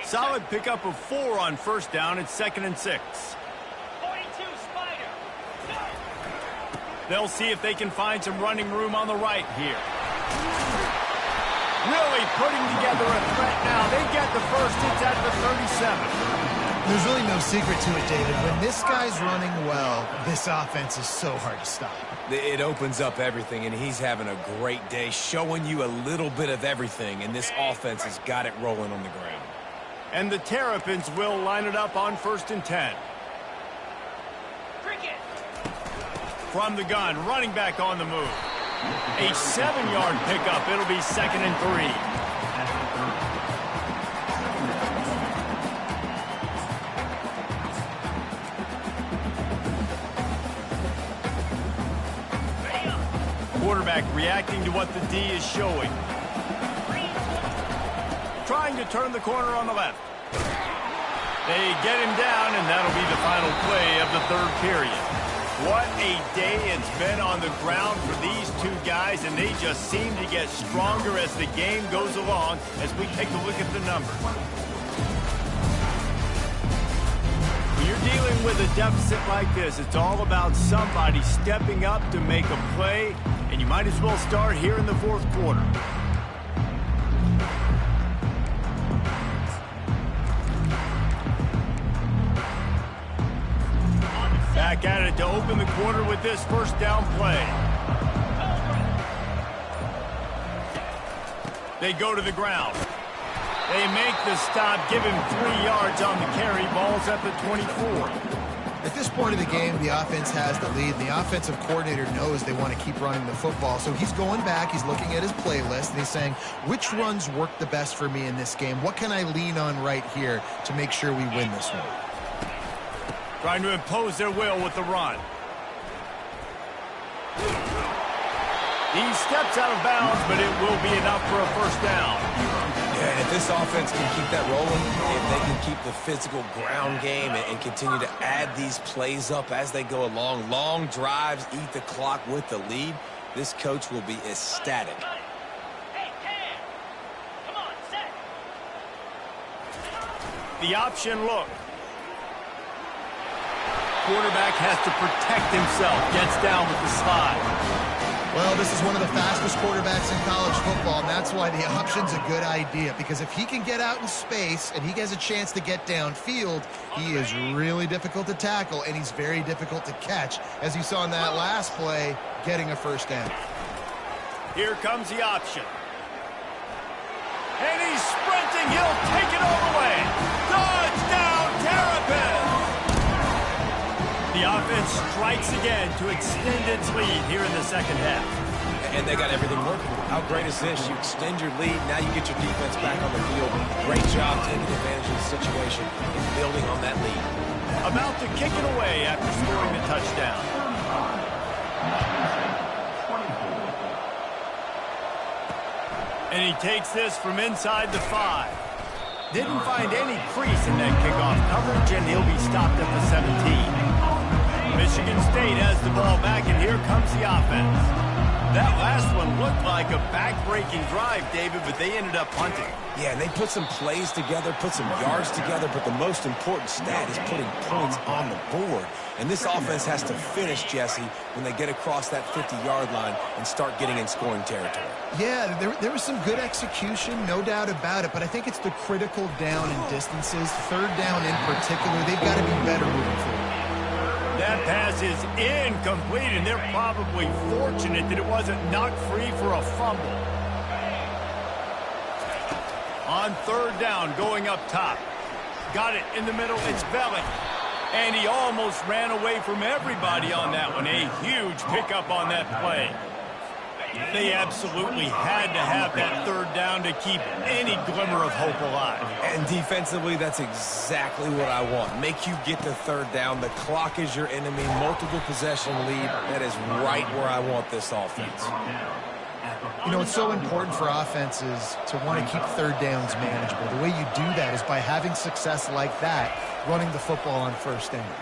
Solid pickup of 4 on first down. It's 2nd and 6. They'll see if they can find some running room on the right here. Really putting together a threat now. They get the first. It's at the 37. There's really no secret to it, David. When this guy's running well, this offense is so hard to stop. It opens up everything, and he's having a great day, showing you a little bit of everything, and this offense has got it rolling on the ground. And the Terrapins will line it up on 1st and 10. from the gun, running back on the move. A 7-yard pickup. It'll be 2nd and 3. Quarterback reacting to what the D is showing. Trying to turn the corner on the left. They get him down, and that'll be the final play of the 3rd period. What a day it's been on the ground for these two guys, and they just seem to get stronger as the game goes along as we take a look at the numbers. When you're dealing with a deficit like this, it's all about somebody stepping up to make a play, and you might as well start here in the 4th quarter. Back at it to open the quarter with this 1st down play. They go to the ground. They make the stop, give him 3 yards on the carry. Ball's at the 24. At this point of the game, the offense has the lead. The offensive coordinator knows they want to keep running the football. So he's going back, he's looking at his playlist, and he's saying, which runs work the best for me in this game? What can I lean on right here to make sure we win this one? Trying to impose their will with the run. He steps out of bounds, but it will be enough for a 1st down. Yeah, and if this offense can keep that rolling, if they can keep the physical ground game and continue to add these plays up as they go along, long drives, eat the clock with the lead, this coach will be ecstatic. The option look. Quarterback has to protect himself. Gets down with the slide. Well, this is one of the fastest quarterbacks in college football, and that's why the option's a good idea. Because if he can get out in space and he has a chance to get downfield, he is really difficult to tackle, and he's very difficult to catch. As you saw in that last play, getting a 1st down. Here comes the option. And he's sprinting. He'll take it all the way. Touchdown, Terrapin! The offense strikes again to extend its lead here in the 2nd half. And they got everything working. How great is this? You extend your lead, now you get your defense back on the field. Great job taking advantage of the situation and building on that lead. About to kick it away after scoring the touchdown. And he takes this from inside the 5. Didn't find any crease in that kickoff coverage, and he'll be stopped at the 17. Michigan State has the ball back, and here comes the offense. That last one looked like a back-breaking drive, David, but they ended up punting. Yeah, and they put some plays together, put some yards together, but the most important stat is putting points on the board. And this offense has to finish, Jesse, when they get across that 50-yard line and start getting in scoring territory. Yeah, there was some good execution, no doubt about it, but I think it's the critical down and distances, 3rd down in particular. They've got to be better moving forward. That pass is incomplete, and they're probably fortunate that it wasn't knocked free for a fumble. On 3rd down, going up top. Got it in the middle, it's Belling. And he almost ran away from everybody on that one. A huge pickup on that play. They absolutely had to have that 3rd down to keep any glimmer of hope alive. And defensively, that's exactly what I want. Make you get the 3rd down. The clock is your enemy. Multiple possession lead. That is right where I want this offense. You know, it's so important for offenses to want to keep 3rd downs manageable. The way you do that is by having success like that, running the football on 1st down.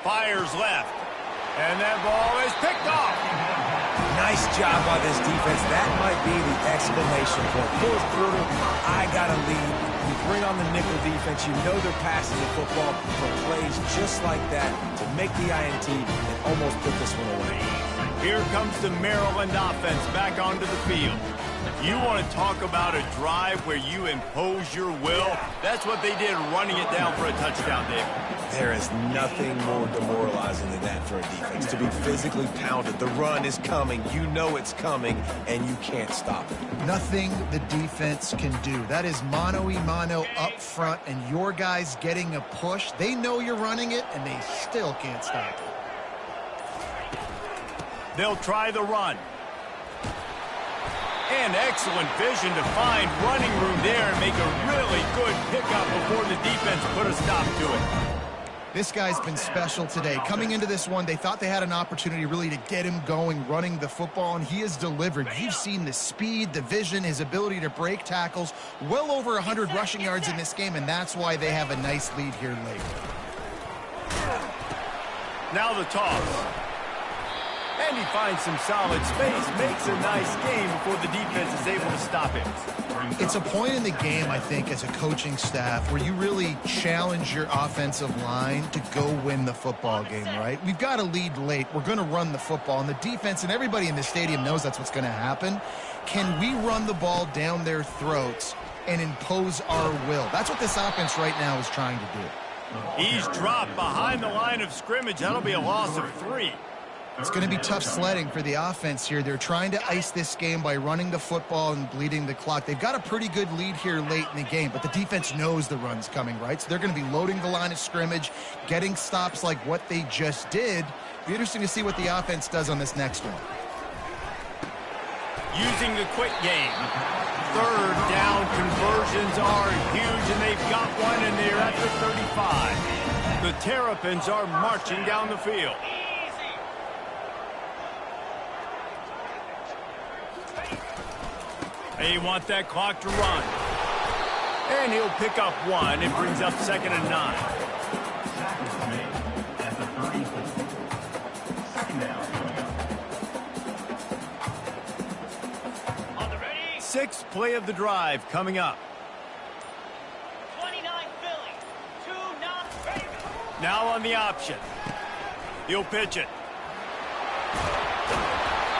Fires left. And that ball is picked off. Nice job by this defense. That might be the exclamation point. 4th quarter, I got a lead. You bring on the nickel defense. You know they're passing the football for plays just like that to make the INT and almost put this one away. Here comes the Maryland offense back onto the field. You want to talk about a drive where you impose your will? That's what they did, running it down for a touchdown, David. There is nothing more demoralizing than that for a defense, to be physically pounded. The run is coming. You know it's coming, and you can't stop it. Nothing the defense can do. That is mano-a-mano up front, and your guys getting a push. They know you're running it, and they still can't stop it. They'll try the run. And excellent vision to find running room there and make a really good pickup before the defense put a stop to it. This guy's been special today. Coming into this one, they thought they had an opportunity really to get him going, running the football, and he has delivered. You've seen the speed, the vision, his ability to break tackles. Well over 100 rushing yards in this game, and that's why they have a nice lead here late. Now the toss. And he finds some solid space, makes a nice game before the defense is able to stop him. It's a point in the game, I think, as a coaching staff where you really challenge your offensive line to go win the football game, right? We've got a lead late. We're going to run the football, and the defense and everybody in the stadium knows that's what's going to happen. Can we run the ball down their throats and impose our will? That's what this offense right now is trying to do. He's dropped behind the line of scrimmage. That'll be a loss of 3. It's going to be tough sledding for the offense here. They're trying to ice this game by running the football and bleeding the clock. They've got a pretty good lead here late in the game, but the defense knows the run's coming, right? So they're going to be loading the line of scrimmage, getting stops like what they just did. Be interesting to see what the offense does on this next one. Using the quick game. Third down conversions are huge, and they've got one, and they're at the 35. The Terrapins are marching down the field. They want that clock to run. And he'll pick up 1. It brings up 2nd and 9. Sixth play of the drive coming up. 29 Philly, 2 Ravens. Now on the option. He'll pitch it.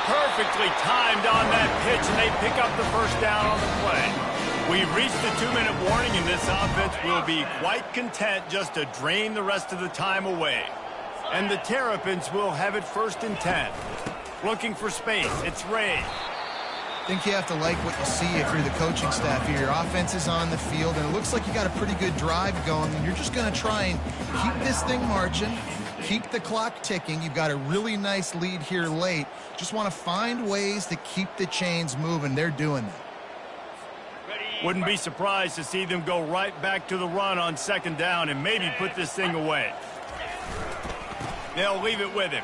Perfectly timed on that pitch, and they pick up the first down on the play. We've reached the 2-minute warning, and this offense will be quite content just to drain the rest of the time away. And the Terrapins will have it 1st and 10. Looking for space. It's Ray. I think you have to like what you see if you're the coaching staff here. Your offense is on the field, and it looks like you got a pretty good drive going, and you're just going to try and keep this thing marching, keep the clock ticking. You've got a really nice lead here late. Just want to find ways to keep the chains moving. They're doing that. Wouldn't be surprised to see them go right back to the run on 2nd down and maybe put this thing away. They'll leave it with him.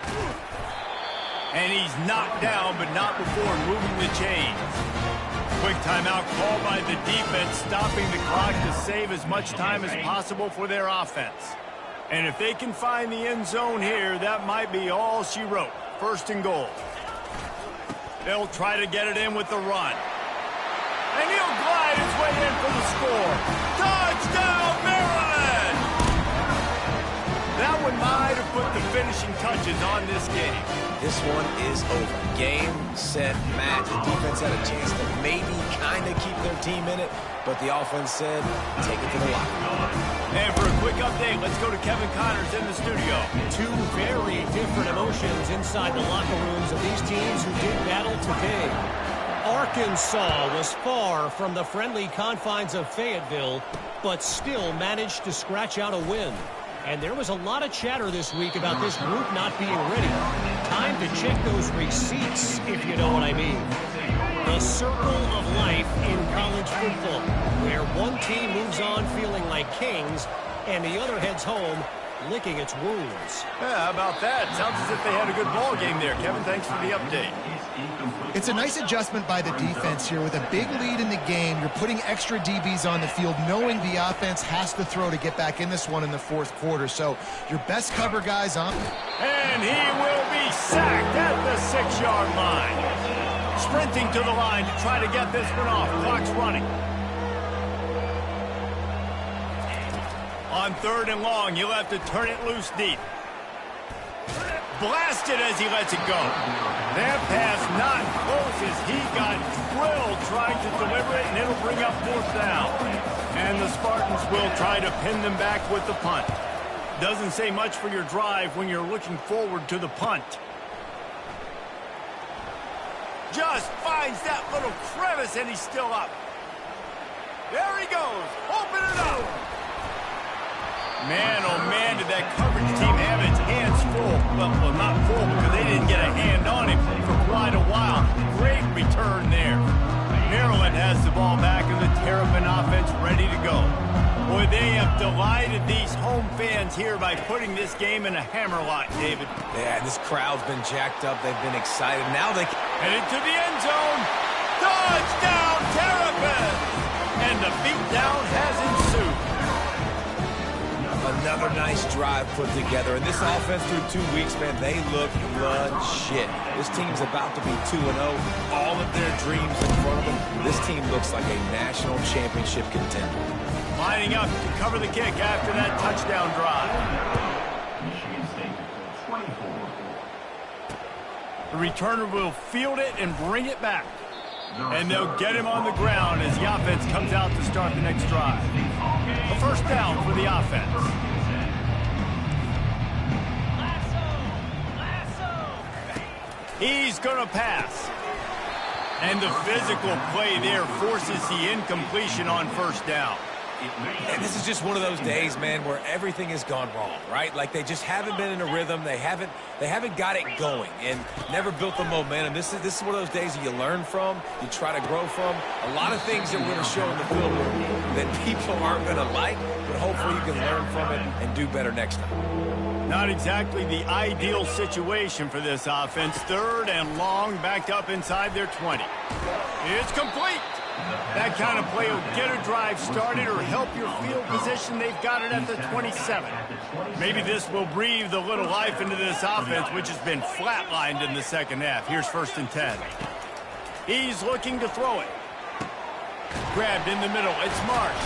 And he's knocked down, but not before moving the chains. Quick timeout called by the defense, stopping the clock to save as much time as possible for their offense. And if they can find the end zone here, that might be all she wrote. 1st and goal. They'll try to get it in with the run. And he'll glide his way in for the score. Touchdown, Maryland! That one might have put the finishing touches on this game. This one is over. Game, set, match. The defense had a chance to maybe kind of keep their team in it, but the offense said, take it to the locker room. And for a quick update, let's go to Kevin Connors in the studio. 2 very different emotions inside the locker rooms of these teams who did battle today. Arkansas was far from the friendly confines of Fayetteville, but still managed to scratch out a win. And there was a lot of chatter this week about this group not being ready. Time to check those receipts, if you know what I mean. The circle of life in college football, where one team moves on feeling like kings, and the other heads home licking its wounds. Yeah, how about that? Sounds as if they had a good ball game there. Kevin, thanks for the update. It's a nice adjustment by the defense here. With a big lead in the game, you're putting extra DBs on the field, knowing the offense has to throw to get back in this one in the 4th quarter. So your best cover guys on. And he will be sacked at the 6-yard line. Sprinting to the line to try to get this one off. Clock's running. On 3rd and long, he'll have to turn it loose deep. Blasted as he lets it go. That pass not close as he got drilled trying to deliver it, and it'll bring up 4th down. And the Spartans will try to pin them back with the punt. Doesn't say much for your drive when you're looking forward to the punt. Just finds that little crevice, and he's still up. There he goes. Open it up. Man, oh man, did that coverage team have its hands full. Well, not full because they didn't get a hand on him for quite a while. Great return there. Maryland has the ball back and the Terrapin offense ready to go. Boy, they have delighted these home fans here by putting this game in a hammerlock, David. Yeah, this crowd's been jacked up. They've been excited. Now they headed to the end zone. Touchdown, Terrapin! And the beatdown has ensued. Another nice drive put together. And this offense through 2 weeks, man, they look blood shit. This team's about to be 2-0. All of their dreams in front of them. This team looks like a national championship contender. Lining up to cover the kick after that touchdown drive. The returner will field it and bring it back. And they'll get him on the ground as the offense comes out to start the next drive. A first down for the offense. He's going to pass. And the physical play there forces the incompletion on first down. And this is just one of those days, man, where everything has gone wrong, right? Like they just haven't been in a rhythm. They haven't got it going and never built the momentum. This is one of those days that you learn from, you try to grow from. A lot of things that we're going to show in the film that people aren't going to like, but hopefully you can learn from it and do better next time. Not exactly the ideal situation for this offense. Third and long, backed up inside their 20. It's complete. That kind of play will get a drive started or help your field position. They've got it at the 27. Maybe this will breathe a little life into this offense, which has been flatlined in the second half. Here's 1st and 10. He's looking to throw it. Grabbed in the middle. It's Marsh.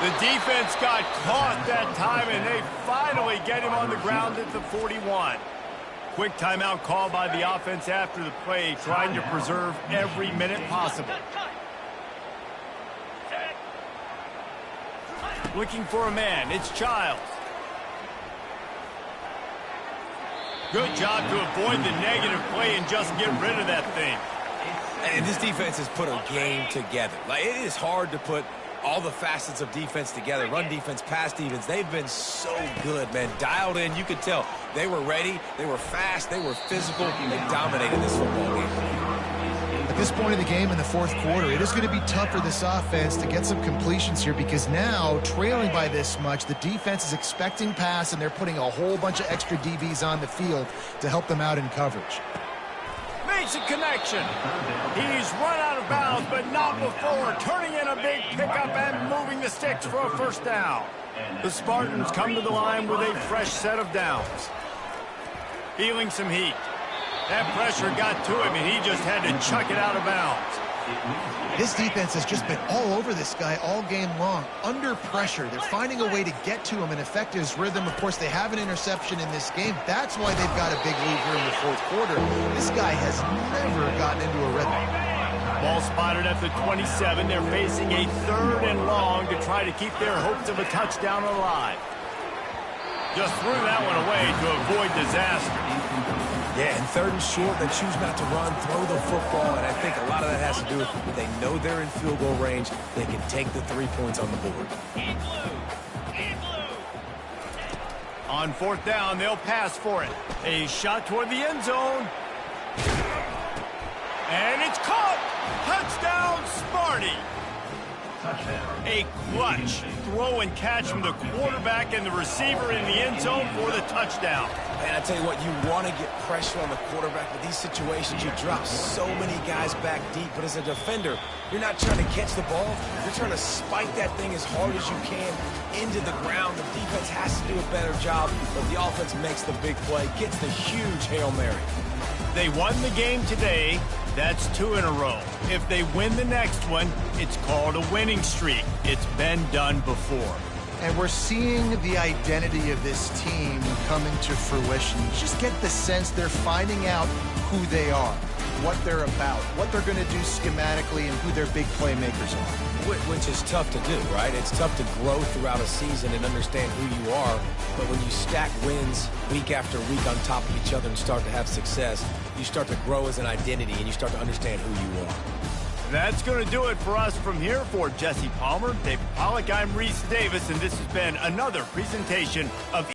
The defense got caught that time, and they finally get him on the ground at the 41. Quick timeout call by the offense after the play, trying to preserve every minute possible. Looking for a man. It's Childs. Good job to avoid the negative play and just get rid of that thing. And this defense has put a game together. Like, it is hard to put all the facets of defense together. Run defense, pass defense. They've been so good, man. Dialed in. You could tell they were ready. They were fast. They were physical. They dominated this football game. At this point in the game in the fourth quarter, it is going to be tough for this offense to get some completions here because now, trailing by this much, the defense is expecting pass, and they're putting a whole bunch of extra DBs on the field to help them out in coverage. Makes a connection. He's run out of bounds, but not before. Turning in a big pickup and moving the sticks for a first down. The Spartans come to the line with a fresh set of downs. Feeling some heat. That pressure got to him, and he just had to chuck it out of bounds. This defense has just been all over this guy all game long. Under pressure, they're finding a way to get to him and affect his rhythm. Of course, they have an interception in this game. That's why they've got a big lead here in the fourth quarter. This guy has never gotten into a rhythm. Ball spotted at the 27. They're facing a 3rd and long to try to keep their hopes of a touchdown alive. Just threw that one away to avoid disaster. Yeah, and 3rd and short, they choose not to run, throw the football, and I think a lot of that has to do with they know they're in field goal range. They can take the 3 points on the board. On 4th down, they'll pass for it. A shot toward the end zone. And it's caught! Touchdown, Sparty! A clutch throw and catch from the quarterback and the receiver in the end zone for the touchdown. And I tell you what, you want to get pressure on the quarterback. With these situations, you drop so many guys back deep. But as a defender, you're not trying to catch the ball. You're trying to spike that thing as hard as you can into the ground. The defense has to do a better job, but the offense makes the big play, gets the huge Hail Mary. They won the game today. That's 2 in a row. If they win the next one, it's called a winning streak. It's been done before. And we're seeing the identity of this team come into fruition. You just get the sense they're finding out who they are, what they're about, what they're going to do schematically, and who their big playmakers are. Which is tough to do, right? It's tough to grow throughout a season and understand who you are. But when you stack wins week after week on top of each other and start to have success, you start to grow as an identity and you start to understand who you are. That's going to do it for us from here. For Jesse Palmer, David Pollack, I'm Reese Davis, and this has been another presentation of